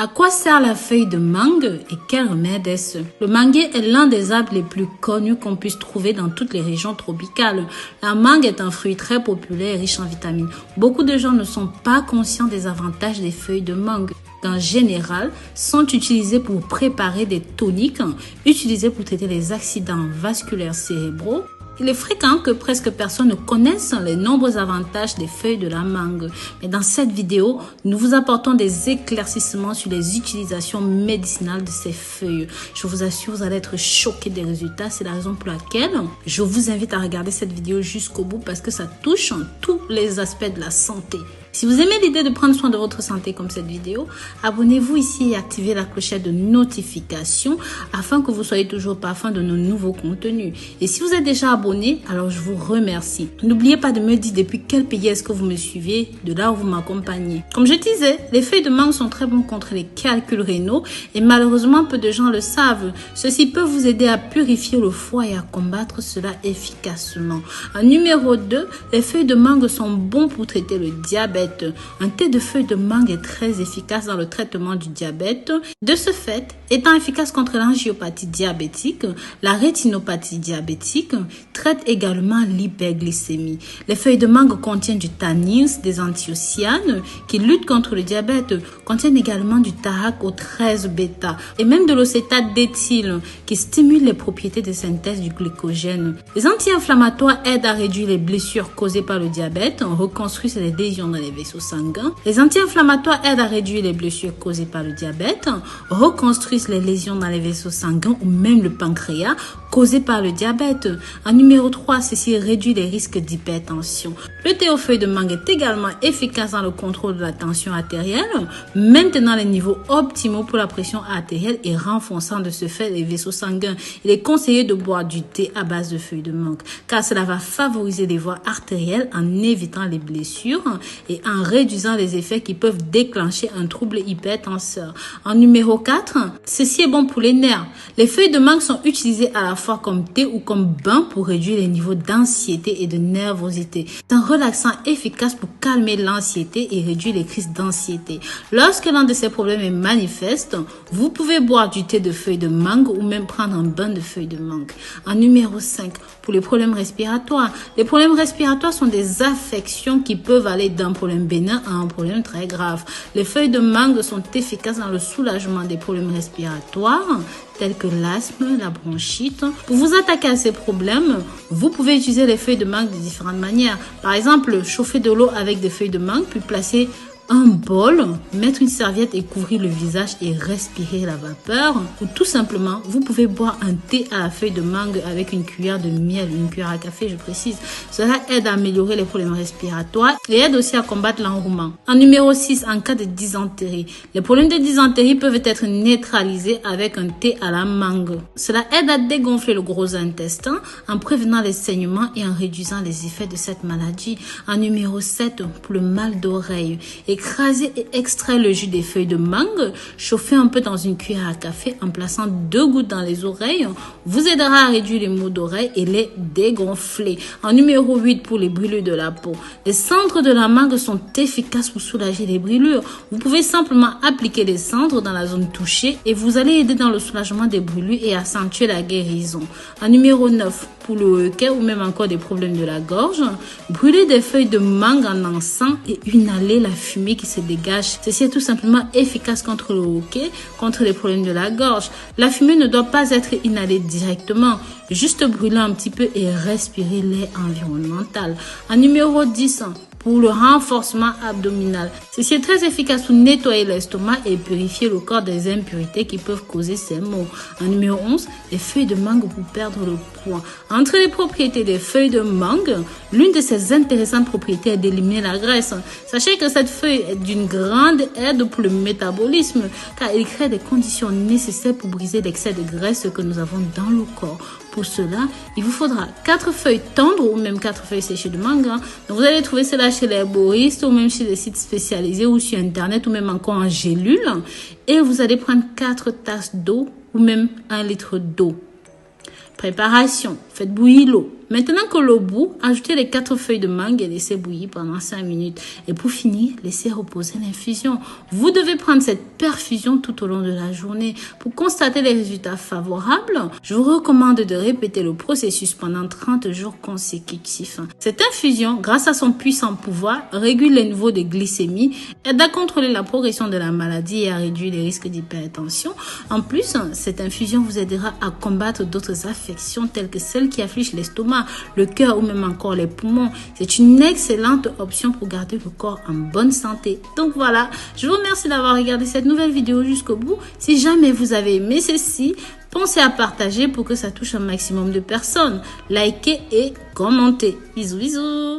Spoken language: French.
À quoi sert la feuille de mangue et quel remède est-ce? Le manguier est l'un des arbres les plus connus qu'on puisse trouver dans toutes les régions tropicales. La mangue est un fruit très populaire et riche en vitamines. Beaucoup de gens ne sont pas conscients des avantages des feuilles de mangue. En général, sont utilisées pour préparer des toniques, utilisées pour traiter les accidents vasculaires cérébraux. Il est fréquent que presque personne ne connaisse les nombreux avantages des feuilles de la mangue. Mais dans cette vidéo, nous vous apportons des éclaircissements sur les utilisations médicinales de ces feuilles. Je vous assure, vous allez être choqués des résultats. C'est la raison pour laquelle je vous invite à regarder cette vidéo jusqu'au bout parce que ça touche tous les aspects de la santé. Si vous aimez l'idée de prendre soin de votre santé comme cette vidéo, abonnez-vous ici et activez la clochette de notification afin que vous soyez toujours parfum de nos nouveaux contenus. Et si vous êtes déjà abonné, alors je vous remercie. N'oubliez pas de me dire depuis quel pays est-ce que vous me suivez, de là où vous m'accompagnez. Comme je disais, les feuilles de mangue sont très bonnes contre les calculs rénaux et malheureusement peu de gens le savent. Ceci peut vous aider à purifier le foie et à combattre cela efficacement. En numéro 2, les feuilles de mangue sont bons pour traiter le diabète. Un thé de feuilles de mangue est très efficace dans le traitement du diabète. De ce fait, étant efficace contre l'angiopathie diabétique, la rétinopathie diabétique, traite également l'hyperglycémie. Les feuilles de mangue contiennent du tannins, des anthocyanes qui luttent contre le diabète, contiennent également du tarac au 13 bêta et même de l'océtate d'éthyle qui stimule les propriétés de synthèse du glycogène. Les anti-inflammatoires aident à réduire les blessures causées par le diabète, reconstruisent les lésions dans les vaisseaux sanguins. Les anti-inflammatoires aident à réduire les blessures causées par le diabète, reconstruisent les lésions dans les vaisseaux sanguins ou même le pancréas causé par le diabète. En numéro 3, ceci réduit les risques d'hypertension. Le thé aux feuilles de mangue est également efficace dans le contrôle de la tension artérielle, maintenant les niveaux optimaux pour la pression artérielle et renforçant de ce fait les vaisseaux sanguins. Il est conseillé de boire du thé à base de feuilles de mangue car cela va favoriser les voies artérielles en évitant les blessures et en réduisant les effets qui peuvent déclencher un trouble hypertenseur. En numéro 4, ceci est bon pour les nerfs. Les feuilles de mangue sont utilisées à la fois comme thé ou comme bain pour réduire les niveaux d'anxiété et de nervosité. C'est un relaxant efficace pour calmer l'anxiété et réduire les crises d'anxiété. Lorsque l'un de ces problèmes est manifeste, vous pouvez boire du thé de feuilles de mangue ou même prendre un bain de feuilles de mangue. En numéro 5, pour les problèmes respiratoires. Les problèmes respiratoires sont des affections qui peuvent aller d'un problème bénin à un problème très grave. Les feuilles de mangue sont efficaces dans le soulagement des problèmes respiratoires tels que l'asthme, la bronchite. Pour vous attaquer à ces problèmes, vous pouvez utiliser les feuilles de mangue de différentes manières. Par exemple, chauffer de l'eau avec des feuilles de mangue, puis placer un bol, mettre une serviette et couvrir le visage et respirer la vapeur. Ou tout simplement, vous pouvez boire un thé à la feuille de mangue avec une cuillère de miel, une cuillère à café, je précise. Cela aide à améliorer les problèmes respiratoires et aide aussi à combattre l'enrouement. En numéro 6, en cas de dysentérie. Les problèmes de dysentérie peuvent être neutralisés avec un thé à la mangue. Cela aide à dégonfler le gros intestin en prévenant les saignements et en réduisant les effets de cette maladie. En numéro 7, pour le mal d'oreille. Écraser et extraire le jus des feuilles de mangue, chauffer un peu dans une cuillère à café en plaçant 2 gouttes dans les oreilles, vous aidera à réduire les maux d'oreille et les dégonfler. En numéro 8, pour les brûlures de la peau. Les cendres de la mangue sont efficaces pour soulager les brûlures. Vous pouvez simplement appliquer les cendres dans la zone touchée et vous allez aider dans le soulagement des brûlures et accentuer la guérison. En numéro 9, pour le hoquet ou même encore des problèmes de la gorge, brûler des feuilles de mangue en encens et inhaler la fumée qui se dégage. Ceci est tout simplement efficace contre le hoquet, contre les problèmes de la gorge. La fumée ne doit pas être inhalée directement, juste brûler un petit peu et respirer l'air environnemental. En numéro 10, pour le renforcement abdominal. Ceci est très efficace pour nettoyer l'estomac et purifier le corps des impuretés qui peuvent causer ces maux. En numéro 11, les feuilles de mangue pour perdre le poids. Entre les propriétés des feuilles de mangue, l'une de ces intéressantes propriétés est d'éliminer la graisse. Sachez que cette feuille est d'une grande aide pour le métabolisme car elle crée des conditions nécessaires pour briser l'excès de graisse que nous avons dans le corps. Pour cela, il vous faudra 4 feuilles tendres ou même 4 feuilles séchées de mangue. Donc vous allez trouver cela chez les herboristes ou même chez des sites spécialisés ou sur internet ou même encore en gélule. Et vous allez prendre 4 tasses d'eau ou même 1 litre d'eau. Préparation. Faites bouillir l'eau. Maintenant que l'eau bout, ajoutez les 4 feuilles de mangue et laissez bouillir pendant 5 minutes. Et pour finir, laissez reposer l'infusion. Vous devez prendre cette perfusion tout au long de la journée. Pour constater les résultats favorables, je vous recommande de répéter le processus pendant 30 jours consécutifs. Cette infusion, grâce à son puissant pouvoir, régule les niveaux de glycémie, aide à contrôler la progression de la maladie et à réduire les risques d'hypertension. En plus, cette infusion vous aidera à combattre d'autres affections telles que celles qui affligent l'estomac, le cœur ou même encore les poumons. C'est une excellente option pour garder le corps en bonne santé. Donc voilà, je vous remercie d'avoir regardé cette nouvelle vidéo jusqu'au bout. Si jamais vous avez aimé ceci, pensez à partager pour que ça touche un maximum de personnes. Likez et commentez. Bisous, bisous.